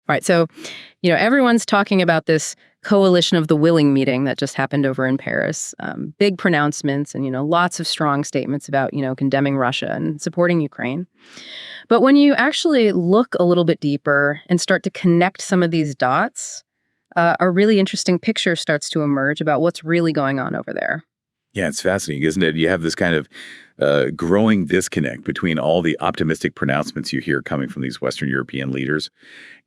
Right. So, everyone's talking about this coalition of the willing meeting that just happened over in Paris. Big pronouncements and, lots of strong statements about, condemning Russia and supporting Ukraine. But when you actually look a little bit deeper and start to connect some of these dots, a really interesting picture starts to emerge about what's really going on over there. Yeah, it's fascinating, isn't it? You have this kind of growing disconnect between all the optimistic pronouncements you hear coming from these Western European leaders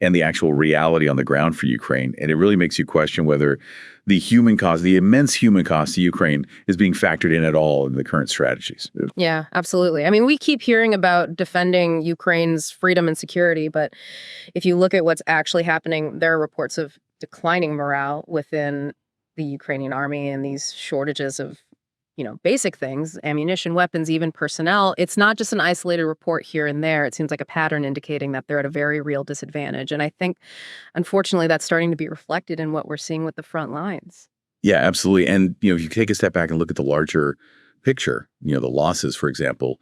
and the actual reality on the ground for Ukraine. And it really makes you question whether the human cost, the immense human cost to Ukraine, is being factored in at all in the current strategies. Yeah, absolutely. I mean, we keep hearing about defending Ukraine's freedom and security, but if you look at what's actually happening, there are reports of declining morale within the Ukrainian army and these shortages of basic things, ammunition, weapons, even personnel. It's not just an isolated report here and there. It seems like a pattern indicating that they're at a very real disadvantage. And I think, unfortunately, that's starting to be reflected in what we're seeing with the front lines. Yeah, absolutely. And, if you take a step back and look at the larger picture, the losses, for example,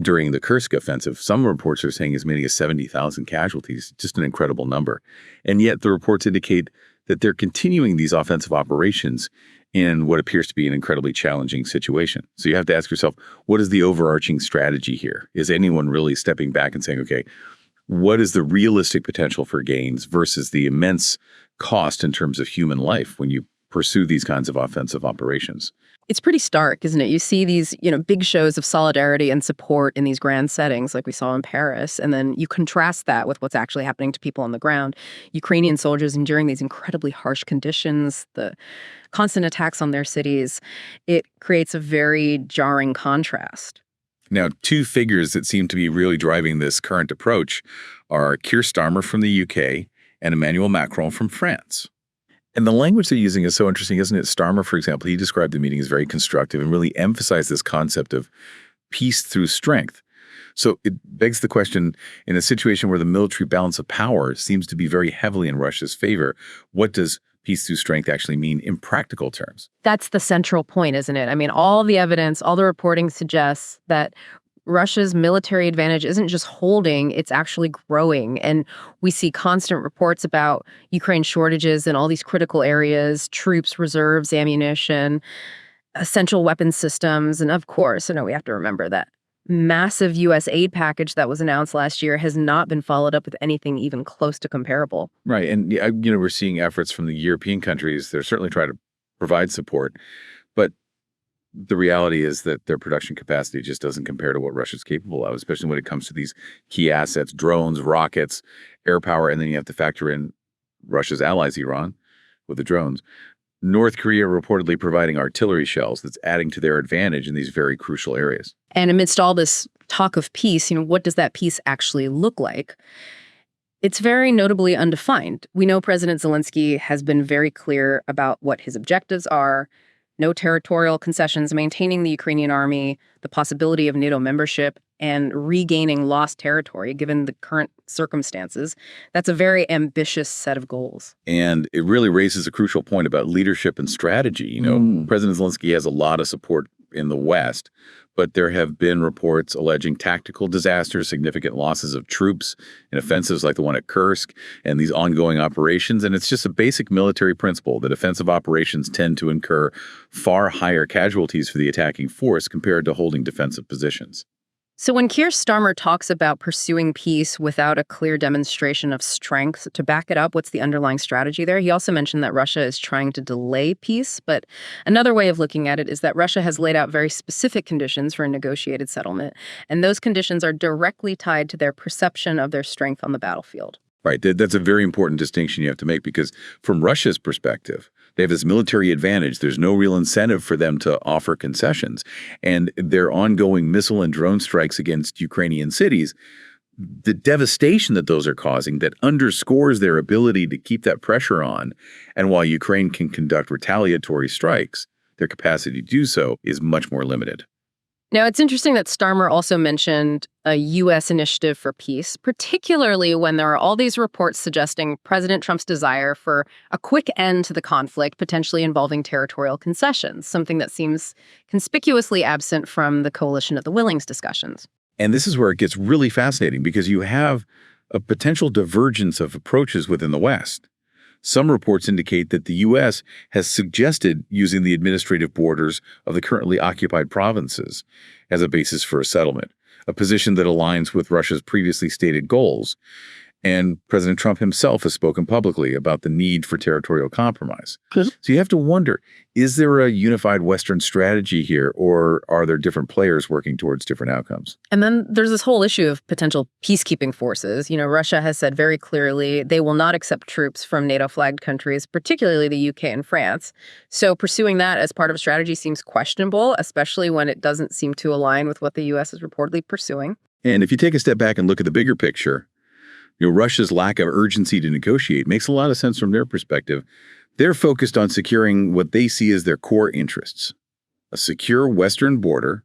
during the Kursk offensive, some reports are saying as many as 70,000 casualties, just an incredible number. And yet the reports indicate that they're continuing these offensive operations in what appears to be an incredibly challenging situation. So you have to ask yourself, what is the overarching strategy here? Is anyone really stepping back and saying, okay, what is the realistic potential for gains versus the immense cost in terms of human life when you pursue these kinds of offensive operations? It's pretty stark, isn't it? You see these, big shows of solidarity and support in these grand settings like we saw in Paris, and then you contrast that with what's actually happening to people on the ground. Ukrainian soldiers enduring these incredibly harsh conditions, the constant attacks on their cities. It creates a very jarring contrast. Now, two figures that seem to be really driving this current approach are Keir Starmer from the UK and Emmanuel Macron from France. And the language they're using is so interesting, isn't it? Starmer, for example, he described the meeting as very constructive and really emphasized this concept of peace through strength. So it begs the question, in a situation where the military balance of power seems to be very heavily in Russia's favor, what does peace through strength actually mean in practical terms? That's the central point, isn't it? I mean, all the evidence, all the reporting suggests that Russia's military advantage isn't just holding, it's actually growing. And we see constant reports about Ukraine shortages in all these critical areas, troops, reserves, ammunition, essential weapons systems. And of course, we have to remember that massive U.S. aid package that was announced last year has not been followed up with anything even close to comparable. Right. And, we're seeing efforts from the European countries. They're certainly trying to provide support. But the reality is that their production capacity just doesn't compare to what Russia's capable of, especially when it comes to these key assets, drones, rockets, air power, and then you have to factor in Russia's allies, Iran, with the drones. North Korea reportedly providing artillery shells that's adding to their advantage in these very crucial areas. And amidst all this talk of peace, what does that peace actually look like? It's very notably undefined. We know President Zelensky has been very clear about what his objectives are. No territorial concessions, maintaining the Ukrainian army, the possibility of NATO membership, and regaining lost territory given the current circumstances. That's a very ambitious set of goals. And it really raises a crucial point about leadership and strategy. President Zelensky has a lot of support in the West, but there have been reports alleging tactical disasters, significant losses of troops in offensives like the one at Kursk, and these ongoing operations. And it's just a basic military principle that offensive operations tend to incur far higher casualties for the attacking force compared to holding defensive positions. So when Keir Starmer talks about pursuing peace without a clear demonstration of strength to back it up, what's the underlying strategy there? He also mentioned that Russia is trying to delay peace, but another way of looking at it is that Russia has laid out very specific conditions for a negotiated settlement, and those conditions are directly tied to their perception of their strength on the battlefield. Right. That's a very important distinction you have to make, because from Russia's perspective, they have this military advantage. There's no real incentive for them to offer concessions. And their ongoing missile and drone strikes against Ukrainian cities, the devastation that those are causing, that underscores their ability to keep that pressure on. And while Ukraine can conduct retaliatory strikes, their capacity to do so is much more limited. Now, it's interesting that Starmer also mentioned a U.S. initiative for peace, particularly when there are all these reports suggesting President Trump's desire for a quick end to the conflict, potentially involving territorial concessions, something that seems conspicuously absent from the coalition of the Willings discussions. And this is where it gets really fascinating, because you have a potential divergence of approaches within the West. Some reports indicate that the U.S. has suggested using the administrative borders of the currently occupied provinces as a basis for a settlement, a position that aligns with Russia's previously stated goals. And President Trump himself has spoken publicly about the need for territorial compromise. Good. So you have to wonder, is there a unified Western strategy here, or are there different players working towards different outcomes? And then there's this whole issue of potential peacekeeping forces. Russia has said very clearly they will not accept troops from NATO-flagged countries, particularly the UK and France. So pursuing that as part of a strategy seems questionable, especially when it doesn't seem to align with what the US is reportedly pursuing. And if you take a step back and look at the bigger picture, Russia's lack of urgency to negotiate makes a lot of sense from their perspective. They're focused on securing what they see as their core interests: a secure Western border,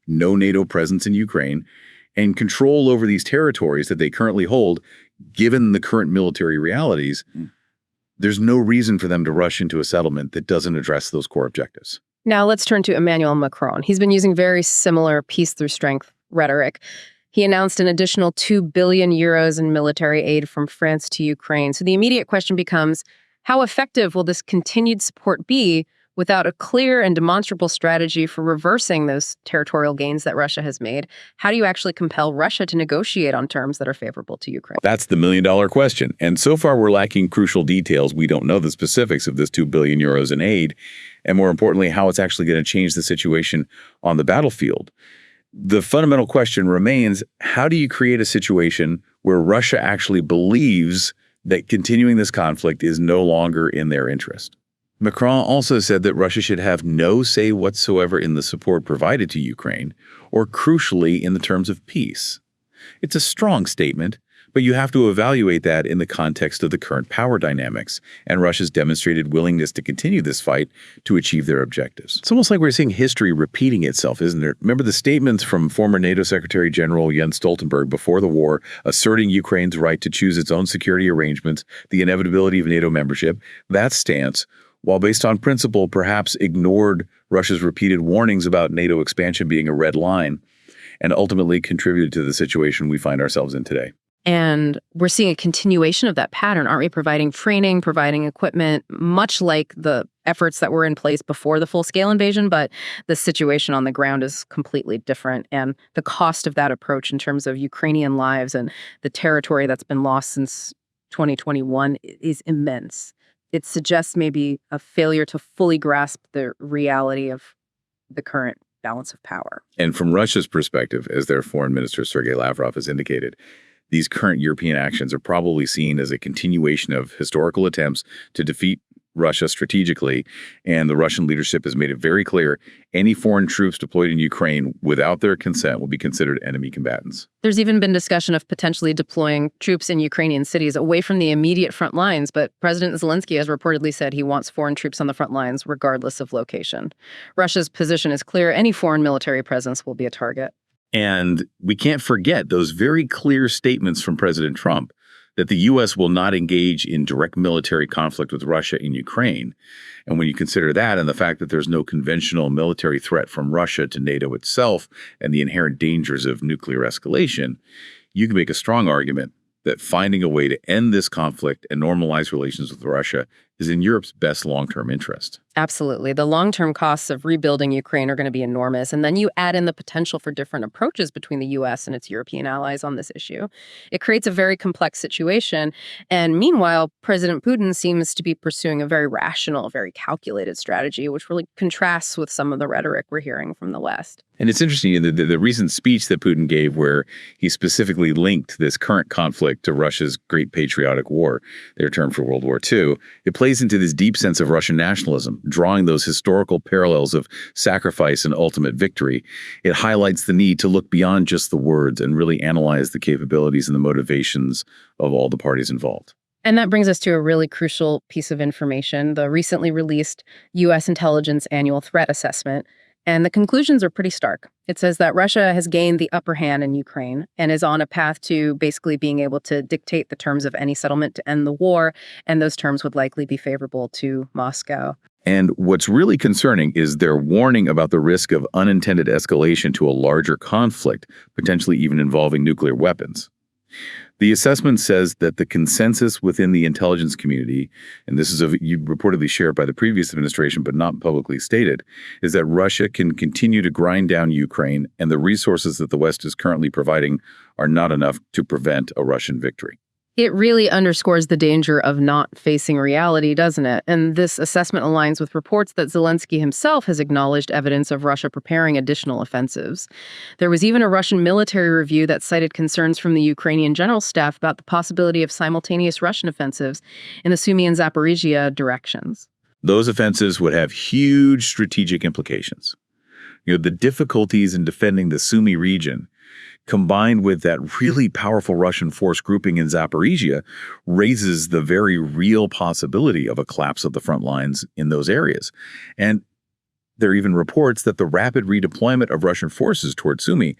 no NATO presence in Ukraine, and control over these territories that they currently hold, given the current military realities. There's no reason for them to rush into a settlement that doesn't address those core objectives. Now let's turn to Emmanuel Macron. He's been using very similar peace through strength rhetoric. He announced an additional 2 billion euros in military aid from France to Ukraine. So the immediate question becomes, how effective will this continued support be without a clear and demonstrable strategy for reversing those territorial gains that Russia has made? How do you actually compel Russia to negotiate on terms that are favorable to Ukraine? That's the million-dollar question. And so far, we're lacking crucial details. We don't know the specifics of this 2 billion euros in aid, and more importantly, how it's actually going to change the situation on the battlefield. The fundamental question remains, how do you create a situation where Russia actually believes that continuing this conflict is no longer in their interest? Macron also said that Russia should have no say whatsoever in the support provided to Ukraine, or crucially, in the terms of peace. It's a strong statement, but you have to evaluate that in the context of the current power dynamics and Russia's demonstrated willingness to continue this fight to achieve their objectives. It's almost like we're seeing history repeating itself, isn't it? Remember the statements from former NATO Secretary General Jens Stoltenberg before the war, asserting Ukraine's right to choose its own security arrangements, the inevitability of NATO membership. That stance, while based on principle, perhaps ignored Russia's repeated warnings about NATO expansion being a red line, and ultimately contributed to the situation we find ourselves in today. And we're seeing a continuation of that pattern, aren't we? Providing training, providing equipment, much like the efforts that were in place before the full-scale invasion, but the situation on the ground is completely different. And the cost of that approach in terms of Ukrainian lives and the territory that's been lost since 2021 is immense. It suggests maybe a failure to fully grasp the reality of the current balance of power. And from Russia's perspective, as their foreign minister Sergei Lavrov has indicated, these current European actions are probably seen as a continuation of historical attempts to defeat Russia strategically, and the Russian leadership has made it very clear any foreign troops deployed in Ukraine without their consent will be considered enemy combatants. There's even been discussion of potentially deploying troops in Ukrainian cities away from the immediate front lines, but President Zelensky has reportedly said he wants foreign troops on the front lines regardless of location. Russia's position is clear. Any foreign military presence will be a target. And we can't forget those very clear statements from President Trump that the U.S. will not engage in direct military conflict with Russia in Ukraine. And when you consider that and the fact that there's no conventional military threat from Russia to NATO itself and the inherent dangers of nuclear escalation, you can make a strong argument that finding a way to end this conflict and normalize relations with Russia is in Europe's best long-term interest. Absolutely. The long-term costs of rebuilding Ukraine are going to be enormous. And then you add in the potential for different approaches between the U.S. and its European allies on this issue. It creates a very complex situation. And meanwhile, President Putin seems to be pursuing a very rational, very calculated strategy, which really contrasts with some of the rhetoric we're hearing from the West. And it's interesting, the recent speech that Putin gave where he specifically linked this current conflict to Russia's Great Patriotic War, their term for World War II, it plays into this deep sense of Russian nationalism, drawing those historical parallels of sacrifice and ultimate victory. It highlights the need to look beyond just the words and really analyze the capabilities and the motivations of all the parties involved. And that brings us to a really crucial piece of information, the recently released U.S. intelligence annual threat assessment. And the conclusions are pretty stark. It says that Russia has gained the upper hand in Ukraine and is on a path to basically being able to dictate the terms of any settlement to end the war, and those terms would likely be favorable to Moscow. And what's really concerning is their warning about the risk of unintended escalation to a larger conflict, potentially even involving nuclear weapons. The assessment says that the consensus within the intelligence community, and this is reportedly shared by the previous administration but not publicly stated, is that Russia can continue to grind down Ukraine, and the resources that the West is currently providing are not enough to prevent a Russian victory. It really underscores the danger of not facing reality, doesn't it? And this assessment aligns with reports that Zelensky himself has acknowledged evidence of Russia preparing additional offensives. There was even a Russian military review that cited concerns from the Ukrainian general staff about the possibility of simultaneous Russian offensives in the Sumy and Zaporizhia directions. Those offensives would have huge strategic implications. The difficulties in defending the Sumy region, combined with that really powerful Russian force grouping in Zaporizhia, raises the very real possibility of a collapse of the front lines in those areas. And there are even reports that the rapid redeployment of Russian forces toward Sumy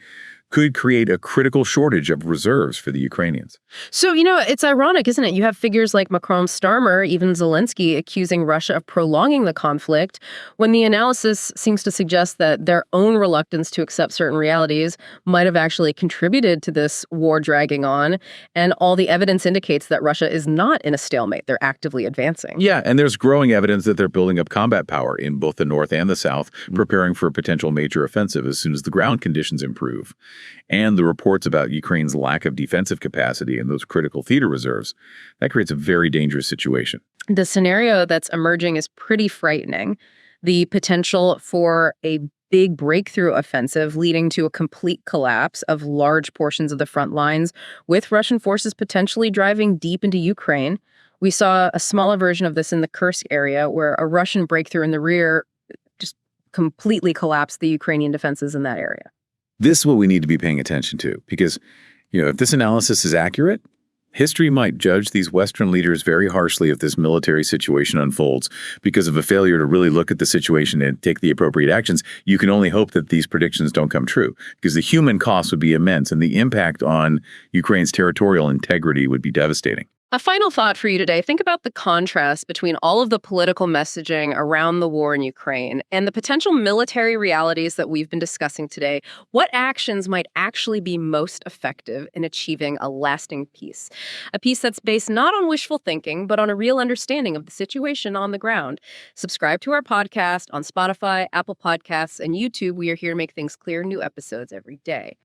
could create a critical shortage of reserves for the Ukrainians. So, it's ironic, isn't it? You have figures like Macron, Starmer, even Zelensky accusing Russia of prolonging the conflict, when the analysis seems to suggest that their own reluctance to accept certain realities might have actually contributed to this war dragging on. And all the evidence indicates that Russia is not in a stalemate. They're actively advancing. Yeah, and there's growing evidence that they're building up combat power in both the north and the south, preparing for a potential major offensive as soon as the ground conditions improve. And the reports about Ukraine's lack of defensive capacity and those critical theater reserves, that creates a very dangerous situation. The scenario that's emerging is pretty frightening. The potential for a big breakthrough offensive leading to a complete collapse of large portions of the front lines, with Russian forces potentially driving deep into Ukraine. We saw a smaller version of this in the Kursk area, where a Russian breakthrough in the rear just completely collapsed the Ukrainian defenses in that area. This is what we need to be paying attention to, because, if this analysis is accurate, history might judge these Western leaders very harshly if this military situation unfolds because of a failure to really look at the situation and take the appropriate actions. You can only hope that these predictions don't come true, because the human cost would be immense and the impact on Ukraine's territorial integrity would be devastating. A final thought for you today. Think about the contrast between all of the political messaging around the war in Ukraine and the potential military realities that we've been discussing today. What actions might actually be most effective in achieving a lasting peace? A peace that's based not on wishful thinking, but on a real understanding of the situation on the ground. Subscribe to our podcast on Spotify, Apple Podcasts, and YouTube. We are here to make things clear. New episodes every day.